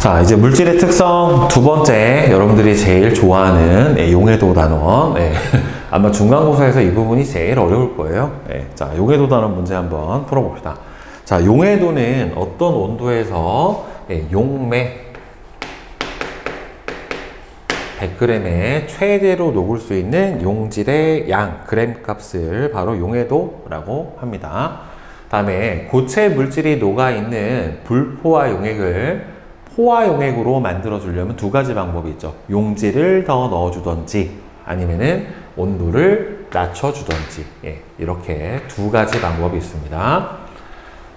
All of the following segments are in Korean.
자, 이제 물질의 특성 두 번째, 여러분들이 제일 좋아하는 용해도 단원. 아마 중간고사에서 이 부분이 제일 어려울 거예요. 자, 용해도 단원 문제 한번 풀어봅시다. 자, 용해도는 어떤 온도에서 용매 100g에 최대로 녹을 수 있는 용질의 양, 그램 값을 바로 용해도라고 합니다. 다음에 고체 물질이 녹아있는 불포화 용액을 포화 용액으로 만들어 주려면 두 가지 방법이 있죠. 용질을 더 넣어주던지 아니면은 온도를 낮춰주던지, 이렇게 두 가지 방법이 있습니다.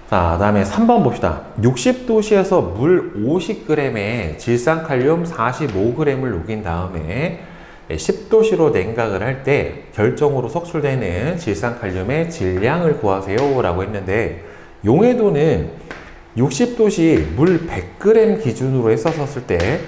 자, 다음에 3번 봅시다. 60도씨에서 물 50g에 질산칼륨 45g을 녹인 다음에 10도씨로 냉각을 할 때 결정으로 석출되는 질산칼륨의 질량을 구하세요 라고 했는데, 용해도는 60도씨 물 100g 기준으로 했었을 때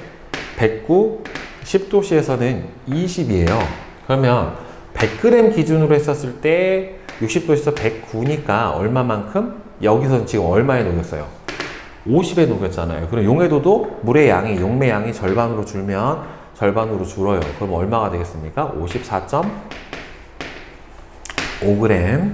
109, 10도씨에서는 20이에요. 그러면 100g 기준으로 했었을 때 60도에서 109니까 얼마만큼? 여기서는 지금 얼마에 녹였어요? 50에 녹였잖아요. 그럼 용해도도 물의 양이, 용매 양이 절반으로 줄면 절반으로 줄어요. 그럼 얼마가 되겠습니까? 54.5g.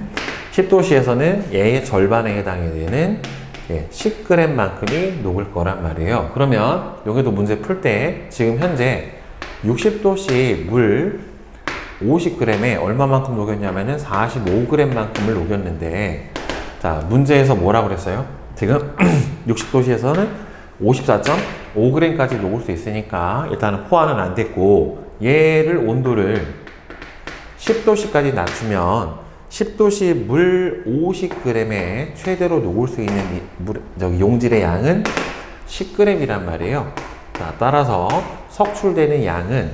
10도씨에서는 얘의 절반에 해당이 되는 10g만큼이 녹을 거란 말이에요. 그러면 용해도 문제 풀 때 지금 현재 60도씨 물 50g에 얼마만큼 녹였냐면은 45g만큼을 녹였는데, 자, 문제에서 뭐라 그랬어요? 지금 60도씨에서는 54.5g까지 녹을 수 있으니까 일단은 포화는 안 됐고, 얘를 온도를 10도씨까지 낮추면 10도씨 물 50g에 최대로 녹을 수 있는 용질의 양은 10g이란 말이에요. 자, 따라서 석출되는 양은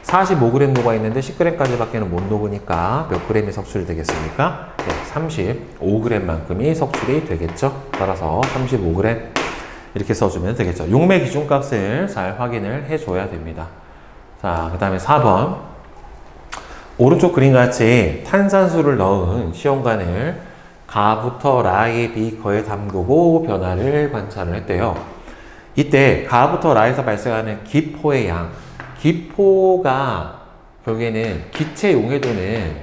45g 녹아 있는데 10g까지 밖에는 못 녹으니까 몇 g이 석출이 되겠습니까? 35g만큼이 석출이 되겠죠. 따라서 35g 이렇게 써주면 되겠죠. 용매 기준값을 잘 확인을 해줘야 됩니다. 자, 그 다음에 4번. 오른쪽 그림같이 탄산수를 넣은 시험관을 가부터 라의 비커에 담그고 변화를 관찰을 했대요. 이때 가부터 라에서 발생하는 기포의 양, 기포가 결국에는 기체 용해도는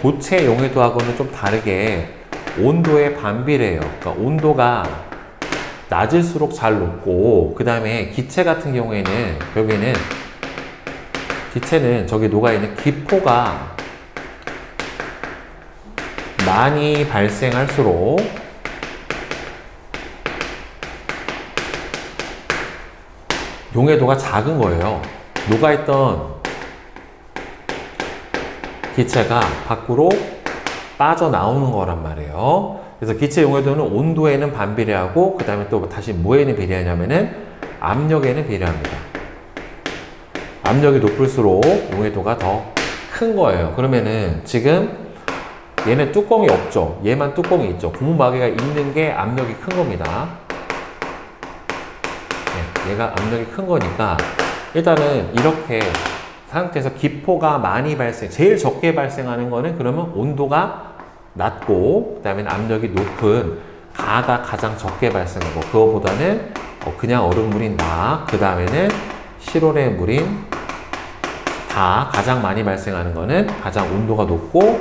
고체 용해도하고는 좀 다르게 온도에 반비례해요. 그러니까 온도가 낮을수록 잘 녹고, 그 다음에 기체 같은 경우에는 결국에는 기체는 저기 녹아있는 기포가 많이 발생할수록 용해도가 작은 거예요. 녹아있던 기체가 밖으로 빠져나오는 거란 말이에요. 그래서 기체 용해도는 온도에는 반비례하고, 그 다음에 또 다시 뭐에는 비례하냐면은 압력에는 비례합니다. 압력이 높을수록 용해도가 더 큰 거예요. 그러면은 지금 얘는 뚜껑이 없죠. 얘만 뚜껑이 있죠. 고무마개가 있는 게 압력이 큰 겁니다. 얘가 압력이 큰 거니까 일단은 이렇게 상태에서 기포가 많이 제일 적게 발생하는 거는 그러면 온도가 낮고, 그 다음에 압력이 높은 가가 가장 적게 발생하고, 그거보다는 그냥 얼음물인 나, 그 다음에는 실온의 물인 다, 가장 많이 발생하는 거는 가장 온도가 높고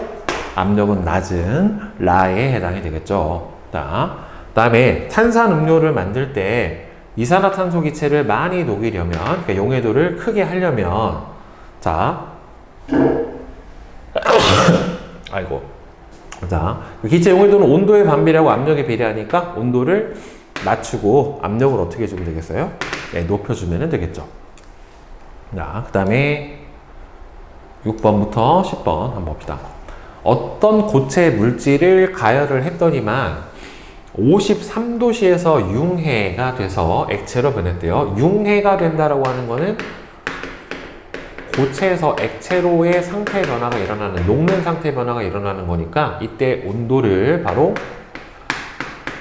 압력은 낮은 라에 해당이 되겠죠. 자, 그 다음에 탄산음료를 만들 때 이산화탄소 기체를 많이 녹이려면, 그러니까 용해도를 크게 하려면, 자, 아이고, 자, 기체 용해도는 온도에 반비례하고 압력에 비례하니까 온도를 낮추고 압력을 어떻게 해주면 되겠어요? 높여주면 되겠죠. 자, 그 다음에 6번부터 10번 한번 봅시다. 어떤 고체 물질을 가열을 했더니만 53도씨에서 융해가 돼서 액체로 변했대요. 융해가 된다라고 하는 거는 고체에서 액체로의 상태 변화가 일어나는, 녹는 상태 변화가 일어나는 거니까 이때 온도를 바로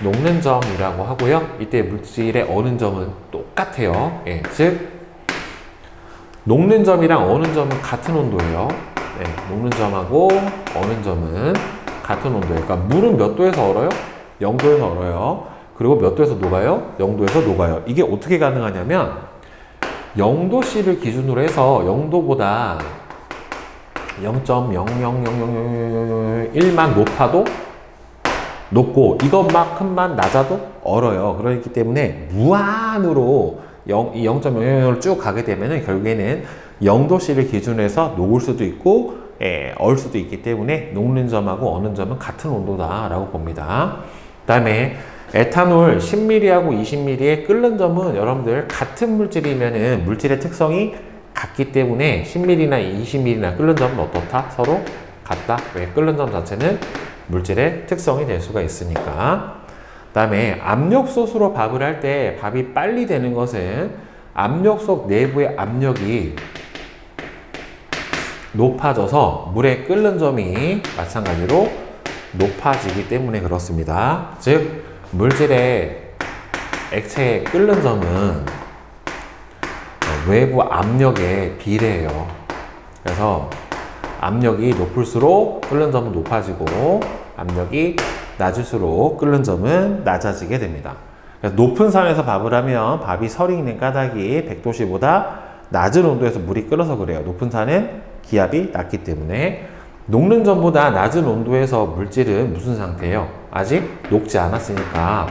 녹는 점이라고 하고요. 이때 물질의 어는 점은 똑같아요. 즉 녹는 점이랑 어는 점은 같은 온도예요. 녹는 점하고 어는 점은 같은 온도예요. 그러니까 물은 몇 도에서 얼어요? 0도에서 얼어요. 그리고 몇 도에서 녹아요? 0도에서 녹아요. 이게 어떻게 가능하냐면 0도씨를 기준으로 해서 0도보다 0.0000001만 높아도 높고 이것만큼만 낮아도 얼어요. 그렇기 때문에 무한으로 이 0.00을 쭉 가게 되면 결국에는 0도씨를 기준으로 해서 녹을 수도 있고 얼 수도 있기 때문에 녹는 점하고 어는 점은 같은 온도다라고 봅니다. 그 다음에 에탄올 10ml하고 20ml의 끓는 점은 여러분들 같은 물질이면은 물질의 특성이 같기 때문에 10ml나 20ml나 끓는 점은 어떻다? 서로 같다. 왜? 끓는 점 자체는 물질의 특성이 될 수가 있으니까. 그 다음에 압력솥으로 밥을 할 때 밥이 빨리 되는 것은 압력솥 내부의 압력이 높아져서 물의 끓는 점이 마찬가지로 높아지기 때문에 그렇습니다. 즉 물질의 액체의 끓는 점은 외부 압력에 비례해요. 그래서 압력이 높을수록 끓는 점은 높아지고 압력이 낮을수록 끓는 점은 낮아지게 됩니다. 그래서 높은 산에서 밥을 하면 밥이 설이 있는 까닭이 100도씨보다 낮은 온도에서 물이 끓어서 그래요. 높은 산은 기압이 낮기 때문에. 녹는 점보다 낮은 온도에서 물질은 무슨 상태예요? 아직 녹지 않았으니까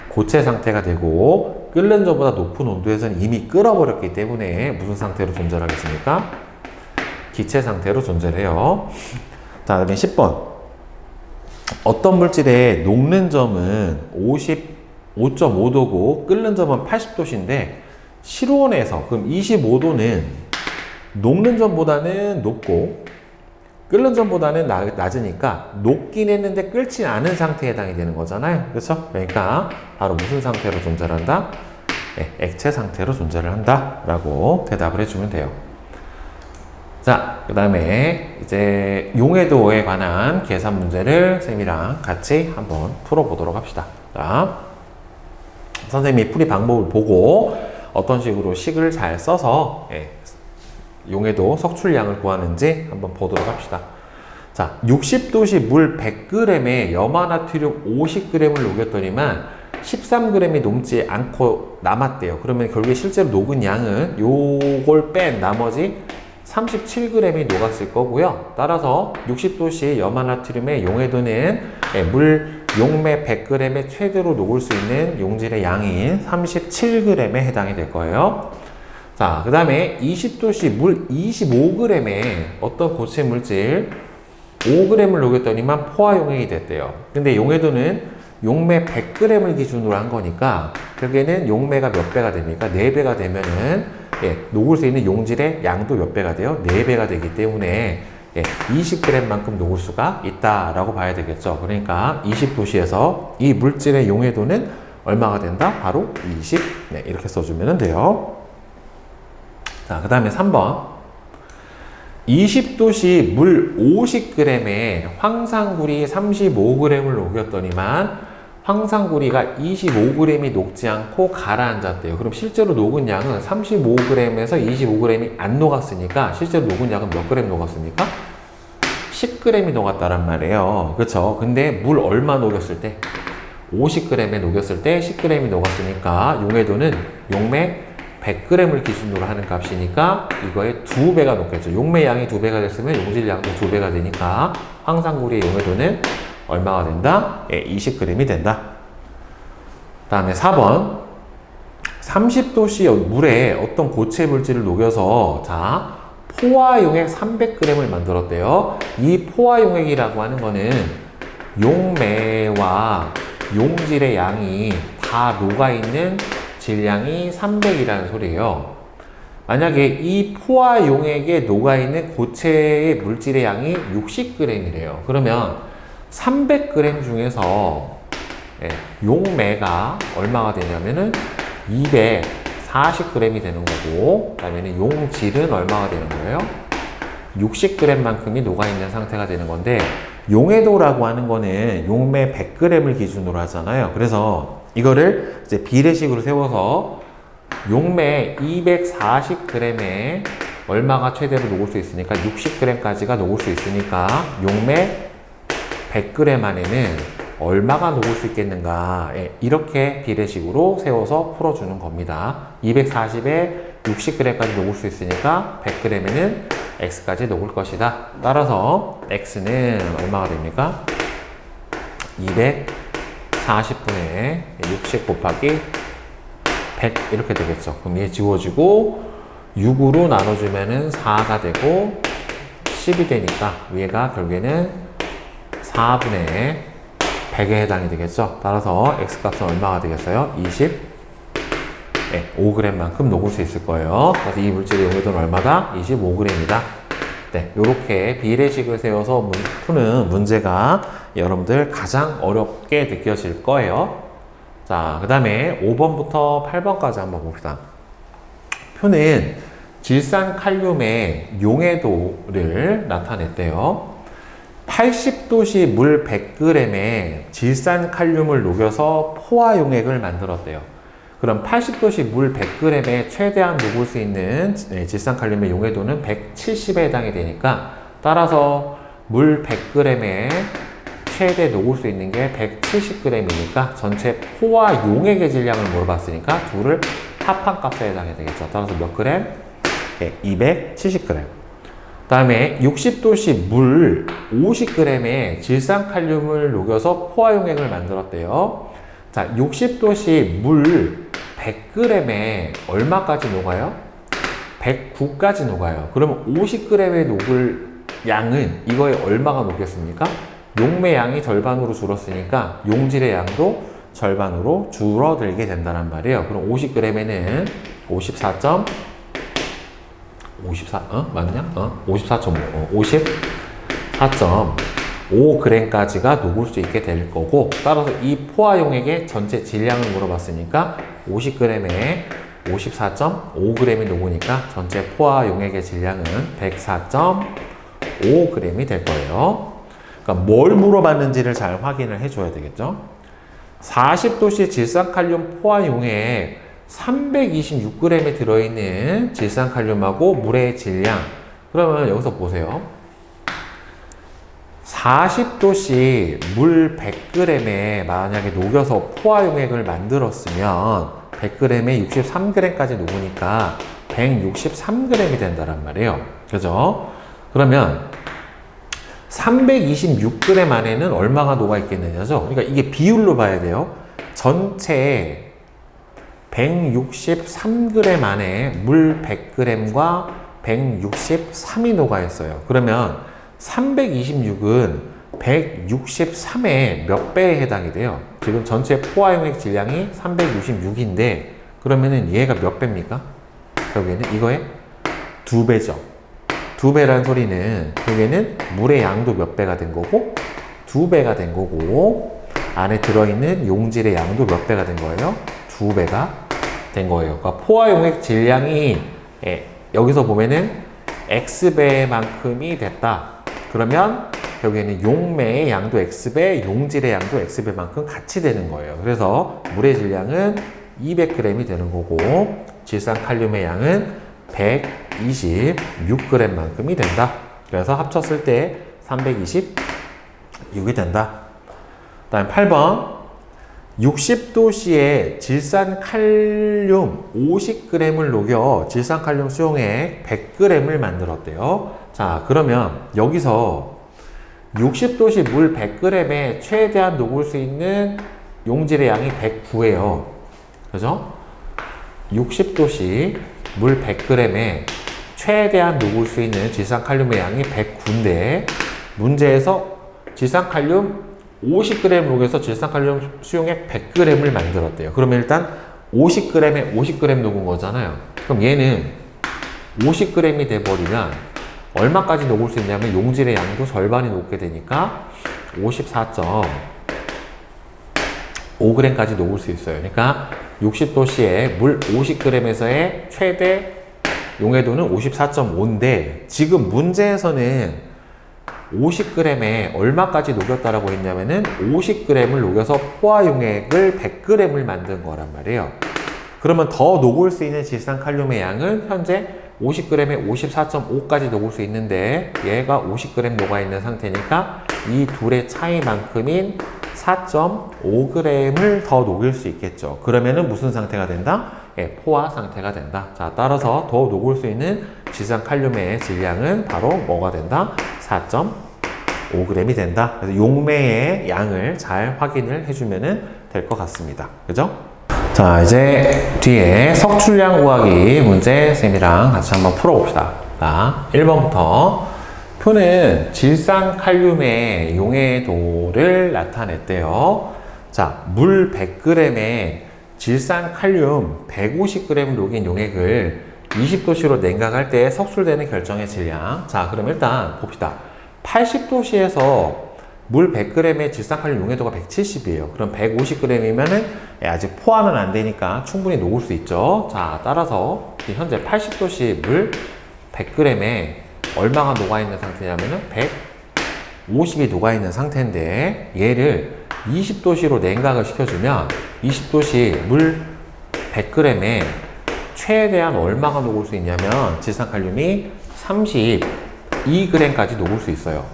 고체 상태가 되고, 끓는 점보다 높은 온도에서는 이미 끓어버렸기 때문에 무슨 상태로 존재하겠습니까? 기체 상태로 존재를 해요. 다음에 10번. 어떤 물질의 녹는 점은 55.5도고 끓는 점은 80도씨인데 실온에서, 그럼 25도는 녹는 점보다는 높고 끓는 점보다는 낮으니까 녹긴 했는데 끓지 않은 상태에 해당이 되는 거잖아요. 그렇죠? 그러니까 바로 무슨 상태로 존재를 한다? 네, 액체 상태로 존재를 한다 라고 대답을 해주면 돼요. 자, 그 다음에 이제 용해도에 관한 계산 문제를 쌤이랑 같이 한번 풀어보도록 합시다. 자, 선생님이 풀이 방법을 보고 어떤 식으로 식을 잘 써서 용해도 석출량을 구하는지 한번 보도록 합시다. 자, 60도씨 물 100g에 염화나트륨 50g을 녹였더니만 13g이 녹지 않고 남았대요. 그러면 결국에 실제로 녹은 양은 요걸 뺀 나머지 37g이 녹았을 거고요. 따라서 60도씨 염화나트륨의 용해도는 물 용매 100g에 최대로 녹을 수 있는 용질의 양인 37g에 해당이 될 거예요. 자, 그 다음에 20도씨 물 25g에 어떤 고체 물질 5g을 녹였더니만 포화용액이 됐대요. 근데 용해도는 용매 100g을 기준으로 한 거니까 결국에는 용매가 몇 배가 됩니까? 4배가 되면은 녹을 수 있는 용질의 양도 몇 배가 돼요? 4배가 되기 때문에 20g만큼 녹을 수가 있다라고 봐야 되겠죠. 그러니까 20도씨에서 이 물질의 용해도는 얼마가 된다? 바로 20. 이렇게 써주면 돼요. 자, 그 다음에 3번. 20도씨 물 50g에 황산구리 35g을 녹였더니만 황산구리가 25g이 녹지 않고 가라앉았대요. 그럼 실제로 녹은 양은 35g에서 25g이 안 녹았으니까 실제로 녹은 양은 몇 g 녹았습니까? 10g이 녹았다란 말이에요. 그렇죠? 근데 물 얼마 녹였을 때? 50g에 녹였을 때 10g이 녹았으니까 용해도는 용매 100g을 기준으로 하는 값이니까 이거의 2배가 녹겠죠. 용매 양이 2배가 됐으면 용질 양도 2배가 되니까 황산구리의 용해도는 얼마가 된다? 20g이 된다. 다음에 4번. 30도씨 물에 어떤 고체 물질을 녹여서 자 포화용액 300g을 만들었대요. 이 포화용액이라고 하는 거는 용매와 용질의 양이 다 녹아있는 질량이 300이라는 소리예요. 만약에 이 포화용액에 녹아있는 고체의 물질의 양이 60g이래요. 그러면 300g 중에서 용매가 얼마가 되냐면은 240g이 되는 거고, 그 다음에 용질은 얼마가 되는 거예요? 60g만큼이 녹아있는 상태가 되는 건데, 용해도라고 하는 거는 용매 100g을 기준으로 하잖아요. 그래서 이거를 이제 비례식으로 세워서 용매 240g에 얼마가 최대로 녹을 수 있으니까 60g까지가 녹을 수 있으니까 용매 100g 안에는 얼마가 녹을 수 있겠는가. 예, 이렇게 비례식으로 세워서 풀어주는 겁니다. 240에 60g까지 녹을 수 있으니까 100g에는 x까지 녹을 것이다. 따라서 x는 얼마가 됩니까? 240분의 60 곱하기 100 이렇게 되겠죠. 그럼 얘 지워지고 6으로 나눠주면은 4가 되고 10이 되니까 위에가 결국에는 4분의 100에 해당이 되겠죠. 따라서 x값은 얼마가 되겠어요? 25g만큼 녹을 수 있을 거예요. 그래서 이 물질의 용해도는 얼마다? 25g이다. 네, 이렇게 비례식을 세워서 푸는 문제가 여러분들 가장 어렵게 느껴질 거예요. 자, 그 다음에 5번부터 8번까지 한번 봅시다. 표는 질산칼륨의 용해도를 나타냈대요. 80도씨 물 100g에 질산칼륨을 녹여서 포화용액을 만들었대요. 그럼 80도씨 물 100g에 최대한 녹을 수 있는 질산칼륨의 용해도는 170에 해당이 되니까 따라서 물 100g에 최대 녹을 수 있는 게 170g이니까 전체 포화 용액의 질량을 물어봤으니까 둘을 합한 값에 해당이 되겠죠. 따라서 몇 그램? 270g. 다음에 60도씨 물 50g에 질산칼륨을 녹여서 포화용액을 만들었대요. 자, 60도씨 물 100g에 얼마까지 녹아요? 109까지 녹아요. 그러면 50g의 녹을 양은 이거에 얼마가 녹겠습니까? 용매 양이 절반으로 줄었으니까 용질의 양도 절반으로 줄어들게 된다는 말이에요. 그럼 50g에는 54.5g까지가 녹을 수 있게 될 거고, 따라서 이 포화용액의 전체 질량을 물어봤으니까 50g에 54.5g이 녹으니까 전체 포화용액의 질량은 104.5g이 될 거예요. 그러니까 뭘 물어봤는지를 잘 확인을 해줘야 되겠죠. 40도씨 질산칼륨 포화용액 326g에 들어있는 질산칼륨하고 물의 질량. 그러면 여기서 보세요. 40도씨 물 100g에 만약에 녹여서 포화용액을 만들었으면 100g에 63g까지 녹으니까 163g이 된다는 말이에요. 그죠? 그러면 326g 안에는 얼마가 녹아 있겠느냐죠? 그러니까 이게 비율로 봐야 돼요. 전체 163g 안에 물 100g과 163이 녹아 있어요. 그러면 326은 163의 몇 배에 해당이 돼요? 지금 전체 포화용액 질량이 366인데 그러면은 얘가 몇 배입니까? 여기에는 이거의 2배죠. 2배란 소리는 여기에는 물의 양도 몇 배가 된 거고 2배가 된 거고 안에 들어있는 용질의 양도 몇 배가 된 거예요? 2배가 된 거예요. 그러니까 포화용액 질량이 여기서 보면은 X배만큼이 됐다. 그러면 여기에는 용매의 양도 X배, 용질의 양도 X배만큼 같이 되는 거예요. 그래서 물의 질량은 200g이 되는 거고 질산칼륨의 양은 126g만큼이 된다. 그래서 합쳤을 때 326이 된다. 그 다음 8번 60도씨에 질산칼륨 50g을 녹여 질산칼륨 수용액 100g을 만들었대요. 자, 그러면 여기서 60도씨 물 100g에 최대한 녹을 수 있는 용질의 양이 109예요. 그죠? 60도씨 물 100g에 최대한 녹을 수 있는 질산칼륨의 양이 109인데 문제에서 질산칼륨 50g 녹여서 질산칼륨 수용액 100g을 만들었대요. 그러면 일단 50g에 50g 녹은 거잖아요. 그럼 얘는 50g이 돼버리면 얼마까지 녹을 수 있냐면 용질의 양도 절반이 녹게 되니까 54.5g까지 녹을 수 있어요. 그러니까 60도씨에 물 50g에서의 최대 용해도는 54.5인데 지금 문제에서는 50g에 얼마까지 녹였다라고 했냐면은 50g을 녹여서 포화용액을 100g을 만든 거란 말이에요. 그러면 더 녹을 수 있는 질산칼륨의 양은 현재 50g에 54.5까지 녹을 수 있는데 얘가 50g 녹아 있는 상태니까 이 둘의 차이만큼인 4.5g을 더 녹일 수 있겠죠. 그러면은 무슨 상태가 된다? 예, 포화 상태가 된다. 자, 따라서 더 녹을 수 있는 질산칼륨의 질량은 바로 뭐가 된다? 4.5g이 된다. 그래서 용매의 양을 잘 확인을 해주면 될 것 같습니다. 그죠? 자, 이제 뒤에 석출량 구하기 문제 쌤이랑 같이 한번 풀어봅시다. 자, 1번부터 표는 질산칼륨의 용해도를 나타냈대요. 자, 물 100g에 질산칼륨 150g 녹인 용액을 20도씨로 냉각할 때 석출되는 결정의 질량. 자, 그럼 일단 봅시다. 80도씨에서 물 100g의 질산칼륨 용해도가 170이에요. 그럼 150g이면은 아직 포화는 안 되니까 충분히 녹을 수 있죠. 자, 따라서 현재 80도씨 물 100g에 얼마가 녹아있는 상태냐면은 150이 녹아있는 상태인데 얘를 20도씨로 냉각을 시켜주면 20도씨 물 100g에 최대한 얼마가 녹을 수 있냐면 질산칼륨이 32g까지 녹을 수 있어요.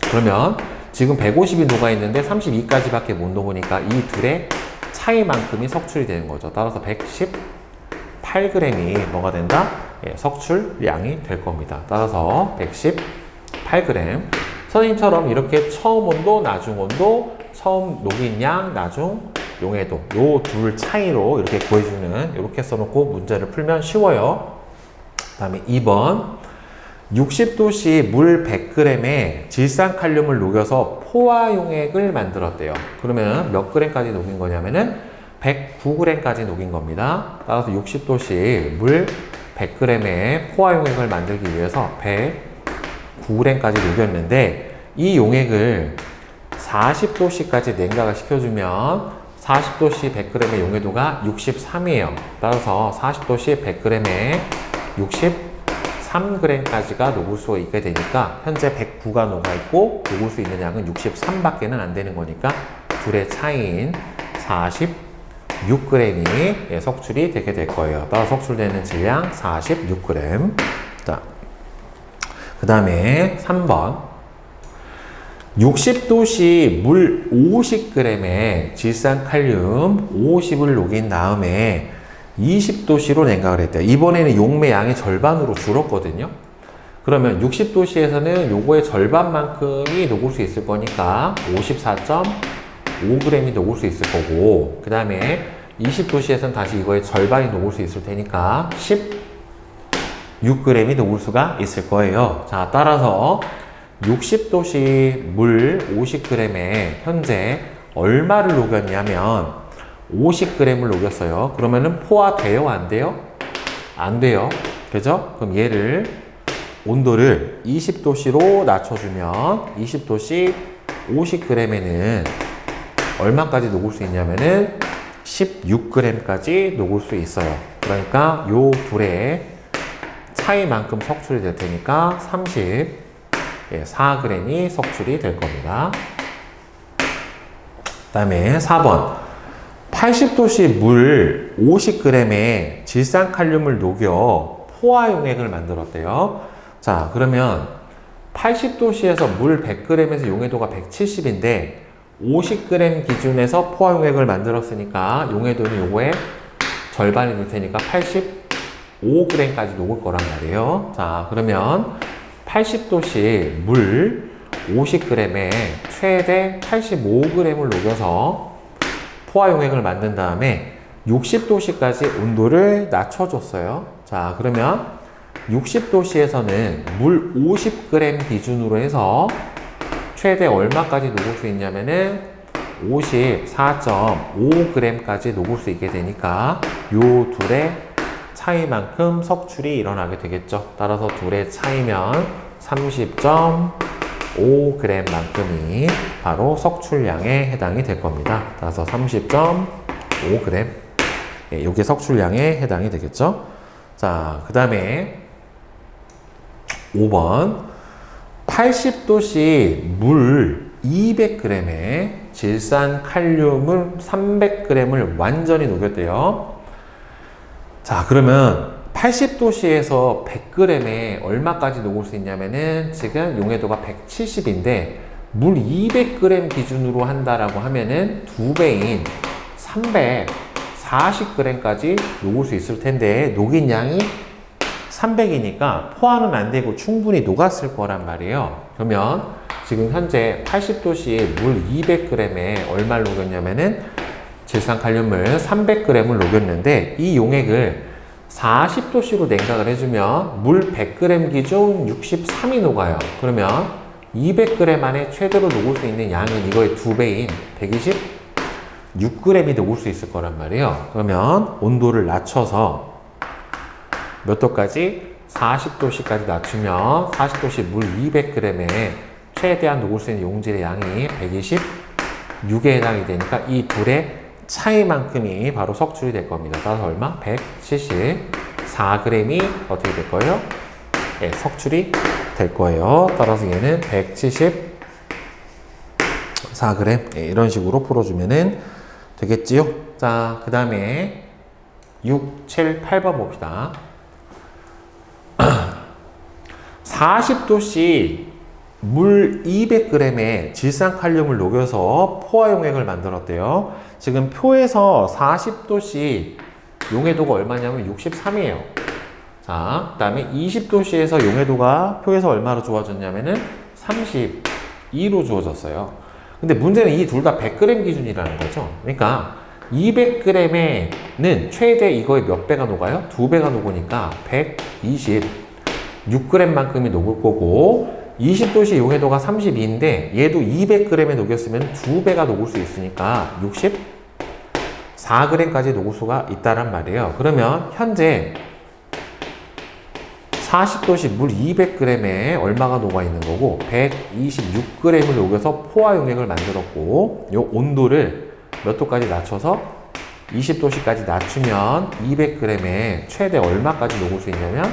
그러면 지금 150이 녹아있는데 32까지밖에 못 녹으니까 이 둘의 차이만큼이 석출이 되는 거죠. 따라서 118g이 뭐가 된다? 예, 석출량이 될 겁니다. 따라서 118g. 선생님처럼 이렇게 처음 온도, 나중 온도, 처음 녹인 양, 나중 용해도 요 둘 차이로 이렇게 구해주는 이렇게 써놓고 문제를 풀면 쉬워요. 그 다음에 2번 60도씨 물 100g에 질산칼륨을 녹여서 포화용액을 만들었대요. 그러면 몇 g까지 녹인 거냐면은 109g까지 녹인 겁니다. 따라서 60도씨 물 100g의 포화용액을 만들기 위해서 109g까지 녹였는데 이 용액을 40도씨까지 냉각을 시켜주면 40도씨 100g의 용해도가 63이에요. 따라서 40도씨 100g에 63g까지가 녹을 수 있게 되니까 현재 109가 녹아있고 녹을 수 있는 양은 63밖에는 안 되는 거니까 둘의 차이인 46g이 석출이 되게 될 거예요. 따라서 석출되는 질량 46g. 자, 그 다음에 3번 60도씨 물 50g에 질산칼륨 50을 녹인 다음에 20도씨로 냉각을 했대요. 이번에는 용매 양이 절반으로 줄었거든요. 그러면 60도씨에서는 요거의 절반만큼이 녹을 수 있을 거니까 54.5g이 녹을 수 있을 거고, 그 다음에 20도씨에서는 다시 이거의 절반이 녹을 수 있을 테니까 16g이 녹을 수가 있을 거예요. 자, 따라서 60도씨 물 50g에 현재 얼마를 녹였냐면 50g을 녹였어요. 그러면은 포화돼요? 안 돼요? 안 돼요. 그죠? 그럼 얘를 온도를 20도씨로 낮춰주면 20도씨 50g에는 얼마까지 녹을 수 있냐면은 16g까지 녹을 수 있어요. 그러니까 요 둘의 차이만큼 석출이 될 테니까 34g이 석출이 될 겁니다. 그 다음에 4번 80도씨 물 50g에 질산칼륨을 녹여 포화용액을 만들었대요. 자, 그러면 80도씨에서 물 100g에서 용해도가 170인데 50g 기준에서 포화용액을 만들었으니까 용해도는 요거의 절반이 될 테니까 85g까지 녹을 거란 말이에요. 자, 그러면 80도씨 물 50g에 최대 85g을 녹여서 포화용액을 만든 다음에 60도씨까지 온도를 낮춰줬어요. 자, 그러면 60도씨에서는 물 50g 기준으로 해서 최대 얼마까지 녹을 수 있냐면은 54.5g까지 녹을 수 있게 되니까 요 둘의 차이만큼 석출이 일어나게 되겠죠. 따라서 둘의 차이면 30.5g만큼이 바로 석출량에 해당이 될 겁니다. 따라서 30.5g. 예, 이게 석출량에 해당이 되겠죠. 자, 그 다음에 5번 80도씨 물 200g에 질산칼륨을 300g을 완전히 녹였대요. 자, 그러면 80도씨에서 100g에 얼마까지 녹을 수 있냐면은 지금 용해도가 170인데 물 200g 기준으로 한다라고 하면은 2배인 340g까지 녹을 수 있을 텐데 녹인 양이 300이니까 포화는 안 되고 충분히 녹았을 거란 말이에요. 그러면 지금 현재 80도씨에 물 200g에 얼마를 녹였냐면은 질산칼륨을 300g을 녹였는데 이 용액을 40도씨로 냉각을 해주면 물 100g 기준 63이 녹아요. 그러면 200g 안에 최대로 녹을 수 있는 양은 이거의 2배인 126g이 녹을 수 있을 거란 말이에요. 그러면 온도를 낮춰서 몇 도까지? 40도씨까지 낮추면 40도씨 물 200g에 최대한 녹을 수 있는 용질의 양이 126에 해당이 되니까 이 둘의 차이만큼이 바로 석출이 될 겁니다. 따라서 얼마? 174g이 어떻게 될 거예요? 네, 석출이 될 거예요. 따라서 얘는 174g 네, 이런 식으로 풀어주면 되겠지요. 자, 그 다음에 6, 7, 8번 봅시다. 40도씨 물 200g에 질산칼륨을 녹여서 포화 용액을 만들었대요. 지금 표에서 40도씨 용해도가 얼마냐면 63이에요. 자, 그 다음에 20도씨에서 용해도가 표에서 얼마로 주어졌냐면은 32로 주어졌어요. 근데 문제는 이 둘 다 100g 기준이라는 거죠. 그러니까 200g에는 최대 이거의 몇 배가 녹아요? 2배가 녹으니까 126g만큼이 녹을 거고 20도씨 용해도가 32인데 얘도 200g에 녹였으면 2배가 녹을 수 있으니까 64g까지 녹을 수가 있다란 말이에요. 그러면 현재 40도씨 물 200g에 얼마가 녹아 있는 거고 126g을 녹여서 포화 용액을 만들었고 요 온도를 몇 도까지 낮춰서 20도씨까지 낮추면 200g에 최대 얼마까지 녹을 수 있냐면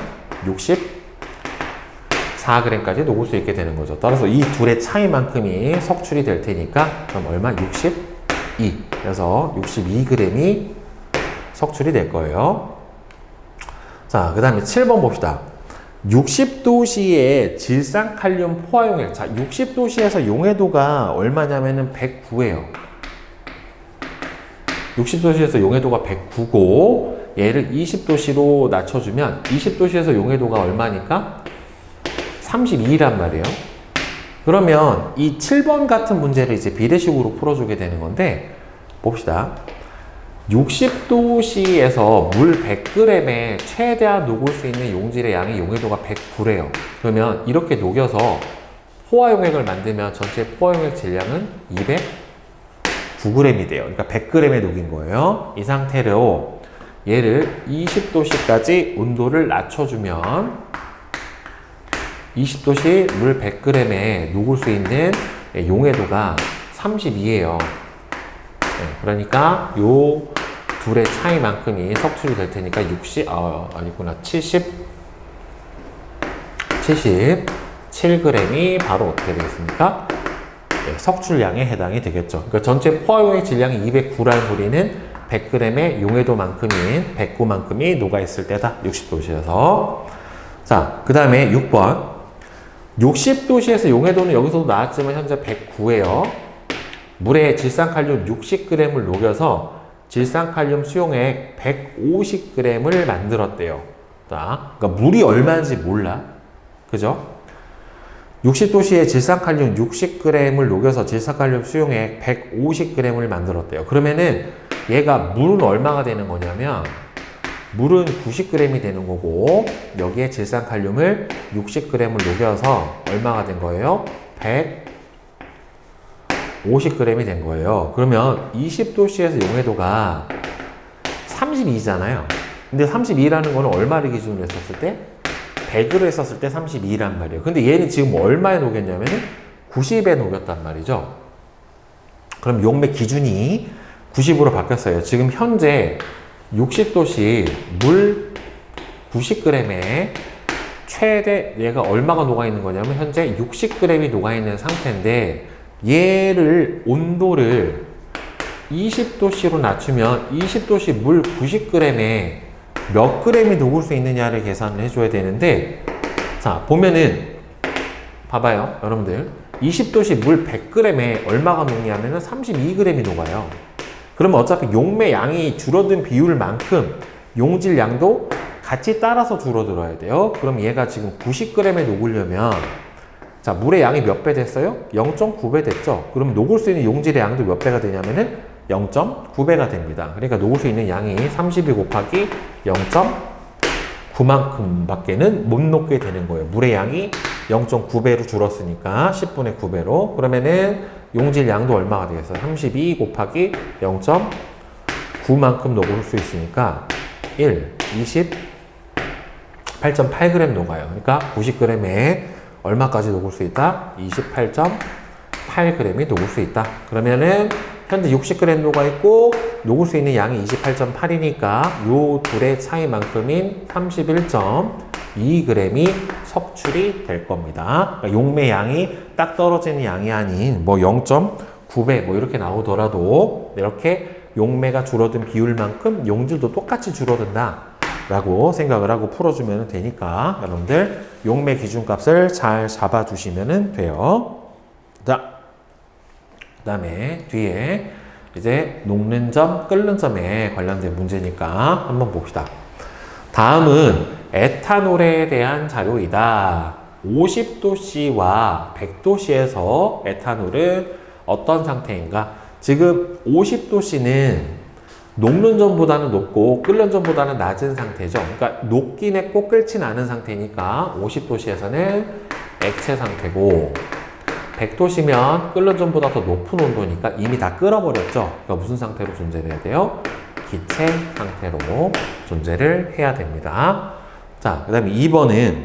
64g까지 녹을 수 있게 되는 거죠. 따라서 이 둘의 차이만큼이 석출이 될 테니까 그럼 얼마? 62. 그래서 62g이 석출이 될 거예요. 자, 그 다음에 7번 봅시다. 60도씨의 질산칼륨 포화 용액. 자, 60도씨에서 용해도가 얼마냐면은 109예요. 60도씨에서 용해도가 109고 얘를 20도씨로 낮춰주면 20도씨에서 용해도가 얼마니까? 32란 말이에요. 그러면 이 7번 같은 문제를 이제 비례식으로 풀어주게 되는 건데 봅시다. 60도씨에서 물 100g에 최대한 녹을 수 있는 용질의 양이 용해도가 109래요. 그러면 이렇게 녹여서 포화 용액을 만들면 전체 포화 용액 질량은 209g이 돼요. 그러니까 100g에 녹인 거예요. 이 상태로 얘를 20도씨까지 온도를 낮춰주면 20도씨 물 100g에 녹을 수 있는 용해도가 32예요. 그러니까 요 둘의 차이만큼이 석출이 될 테니까 77g이 바로 어떻게 되겠습니까? 네, 석출량에 해당이 되겠죠. 그러니까 전체 포화용액 질량이 209라는 소리는 100g의 용해도만큼인 109만큼이 녹아있을 때다. 60도씨에서. 자, 그 다음에 6번. 60도씨에서 용해도는 여기서도 나왔지만 현재 109예요. 물에 질산칼륨 60g을 녹여서 질산칼륨 수용액 150g을 만들었대요. 자, 그러니까 물이 얼마인지 몰라. 그죠? 60도씨에 질산칼륨 60g을 녹여서 질산칼륨 수용액 150g을 만들었대요. 그러면은 얘가 물은 얼마가 되는 거냐면 물은 90g이 되는 거고 여기에 질산칼륨을 60g을 녹여서 얼마가 된 거예요? 150g이 된 거예요. 그러면 20도씨에서 용해도가 32잖아요. 근데 32라는 거는 얼마를 기준으로 했었을 때? 100으로 했었을 때 32란 말이에요. 근데 얘는 지금 얼마에 녹였냐면 90에 녹였단 말이죠. 그럼 용맥 기준이 90으로 바뀌었어요. 지금 현재 60도씨 물 90g에 최대 얘가 얼마가 녹아있는 거냐면 현재 60g이 녹아있는 상태인데 얘를 온도를 20도씨로 낮추면 20도씨 물 90g에 몇 g이 녹을 수 있느냐를 계산을 해줘야 되는데 자 보면은 봐봐요 여러분들 20도씨 물 100g에 얼마가 녹냐면은 32g이 녹아요. 그러면 어차피 용매 양이 줄어든 비율만큼 용질 양도 같이 따라서 줄어들어야 돼요. 그럼 얘가 지금 90g에 녹으려면 자, 물의 양이 몇 배 됐어요? 0.9배 됐죠? 그럼 녹을 수 있는 용질의 양도 몇 배가 되냐면은 0.9배가 됩니다. 그러니까 녹을 수 있는 양이 32 곱하기 0.9만큼 밖에는 못 녹게 되는 거예요. 물의 양이 0.9배로 줄었으니까 10분의 9배로. 그러면은 용질 양도 얼마가 되겠어요? 32 곱하기 0.9만큼 녹을 수 있으니까 28.8g 녹아요. 그러니까 90g에 얼마까지 녹을 수 있다? 28.8g이 녹을 수 있다. 그러면은 현재 60g 녹아 있고 녹을 수 있는 양이 28.8이니까 요 둘의 차이만큼인 31.2g이 석출이 될 겁니다. 그러니까 용매 양이 딱 떨어지는 양이 아닌 뭐 0.9배 뭐 이렇게 나오더라도 이렇게 용매가 줄어든 비율만큼 용질도 똑같이 줄어든다 라고 생각을 하고 풀어주면 되니까 여러분들 용매 기준값을 잘 잡아주시면 돼요. 자, 그 다음에 뒤에 이제 녹는 점, 끓는 점에 관련된 문제니까 한번 봅시다. 다음은 에탄올에 대한 자료이다. 50도씨와 100도씨에서 에탄올은 어떤 상태인가? 지금 50도씨는 녹는 점보다는 높고 끓는 점보다는 낮은 상태죠. 그러니까 녹긴 했고 끓진 않은 상태니까 50도씨에서는 액체 상태고 100도씨면 끓는 점보다 더 높은 온도니까 이미 다 끓어버렸죠. 그러니까 무슨 상태로 존재를 해야 돼요? 기체 상태로 존재를 해야 됩니다. 자, 그 다음에 2번은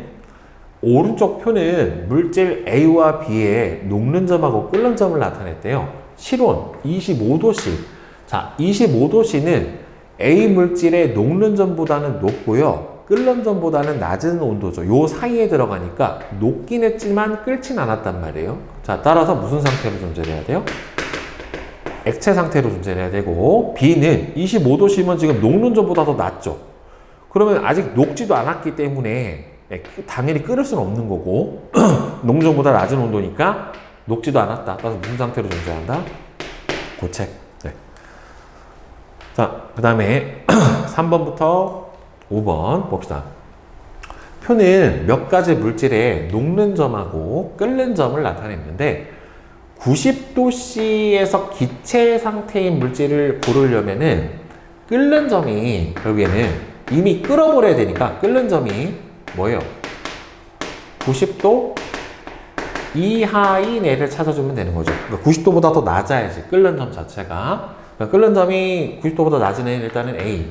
오른쪽 표는 물질 A와 B의 녹는 점하고 끓는 점을 나타냈대요. 실온 25도씨. 자, 25도씨는 A 물질의 녹는 점보다는 높고요. 끓는 점보다는 낮은 온도죠. 요 사이에 들어가니까 녹긴 했지만 끓진 않았단 말이에요. 자, 따라서 무슨 상태로 존재해야 돼요? 액체 상태로 존재해야 되고 B는 25도씨면 지금 녹는 점보다 더 낮죠. 그러면 아직 녹지도 않았기 때문에 당연히 끓을 수는 없는 거고 녹는 점보다 낮은 온도니까 녹지도 않았다. 따라서 무슨 상태로 존재한다? 고체. 자, 그 다음에 3번부터 5번 봅시다. 표는 몇 가지 물질의 녹는 점하고 끓는 점을 나타냈는데 90도씨에서 기체 상태인 물질을 고르려면은 끓는 점이 결국에는 이미 끓어버려야 되니까 끓는 점이 뭐예요? 90도 이하인 애를 찾아주면 되는 거죠. 그러니까 90도보다 더 낮아야지 끓는 점 자체가. 그러니까 끓는 점이 90도보다 낮은 애는 일단은 A.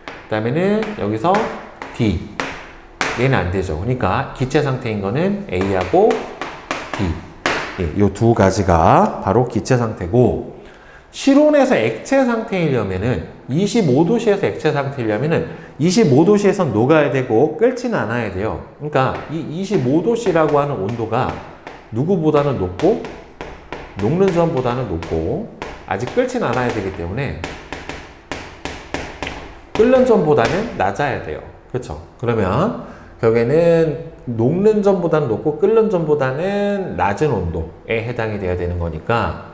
그 다음에는 여기서 D. 얘는 안 되죠. 그러니까 기체 상태인 거는 A하고 D. 예, 이 두 가지가 바로 기체 상태고, 실온에서 액체 상태이려면은 25도씨에서 액체 상태이려면은 25도씨에선 녹아야 되고 끓지는 않아야 돼요. 그러니까 이 25도씨라고 하는 온도가 누구보다는 높고 녹는 점보다는 높고 아직 끓진 않아야 되기 때문에 끓는 점보다는 낮아야 돼요. 그렇죠? 그러면 결국에는 녹는 점보다는 높고 끓는 점보다는 낮은 온도에 해당이 돼야 되는 거니까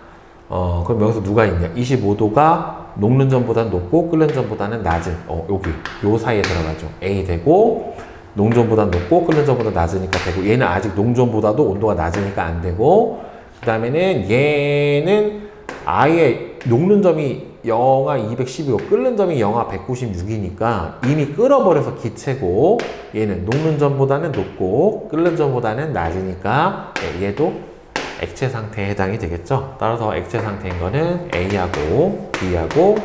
그럼 여기서 누가 있냐? 25도가 녹는 점보다는 높고 끓는 점보다는 낮은 여기 요 사이에 들어가죠. A 되고 녹는 점보다는 높고 끓는 점보다 낮으니까 되고, 얘는 아직 녹는 점보다도 온도가 낮으니까 안 되고, 그 다음에는 얘는 아예 녹는 점이 영하 212고 끓는 점이 영하 196이니까 이미 끓어버려서 기체고, 얘는 녹는 점보다는 높고 끓는 점보다는 낮으니까 얘도 액체 상태에 해당이 되겠죠. 따라서 액체 상태인 거는 A하고 B하고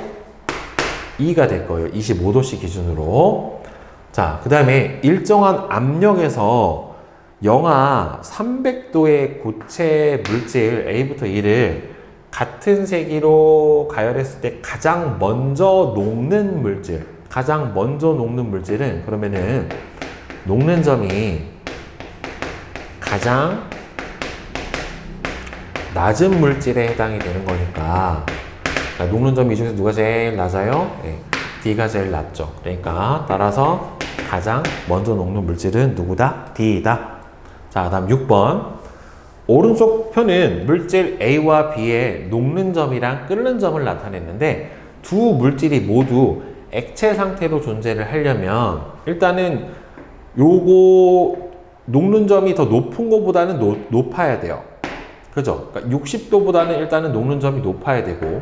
E가 될 거예요. 25도씨 기준으로. 자, 그 다음에 일정한 압력에서 영하 300도의 고체 물질 A부터 E를 같은 세기로 가열했을 때 가장 먼저 녹는 물질, 가장 먼저 녹는 물질은 그러면은 녹는 점이 가장 낮은 물질에 해당이 되는 거니까, 녹는 점 이 중에서 누가 제일 낮아요? 네, D가 제일 낮죠. 그러니까 따라서 가장 먼저 녹는 물질은 누구다? D이다. 자, 다음 6번. 오른쪽 표는 물질 A와 B의 녹는 점이랑 끓는 점을 나타냈는데 두 물질이 모두 액체 상태로 존재를 하려면 일단은 요거 녹는 점이 더 높은 것보다는 높아야 돼요. 그죠? 그러니까 60도보다는 일단은 녹는 점이 높아야 되고,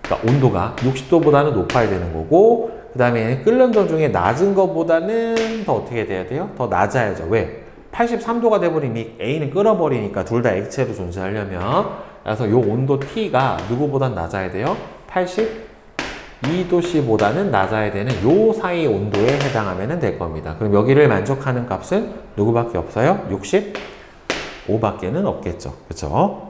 그러니까 온도가 60도보다는 높아야 되는 거고, 그 다음에 끓는 점 중에 낮은 것보다는 더 어떻게 돼야 돼요? 더 낮아야죠. 왜? 83도가 돼버리니 A는 끓어버리니까 둘 다 액체로 존재하려면. 그래서 요 온도 T가 누구보단 낮아야 돼요? 82도씨보다는 낮아야 되는 요 사이 온도에 해당하면 될 겁니다. 그럼 여기를 만족하는 값은 누구밖에 없어요? 65밖에는 없겠죠. 그쵸?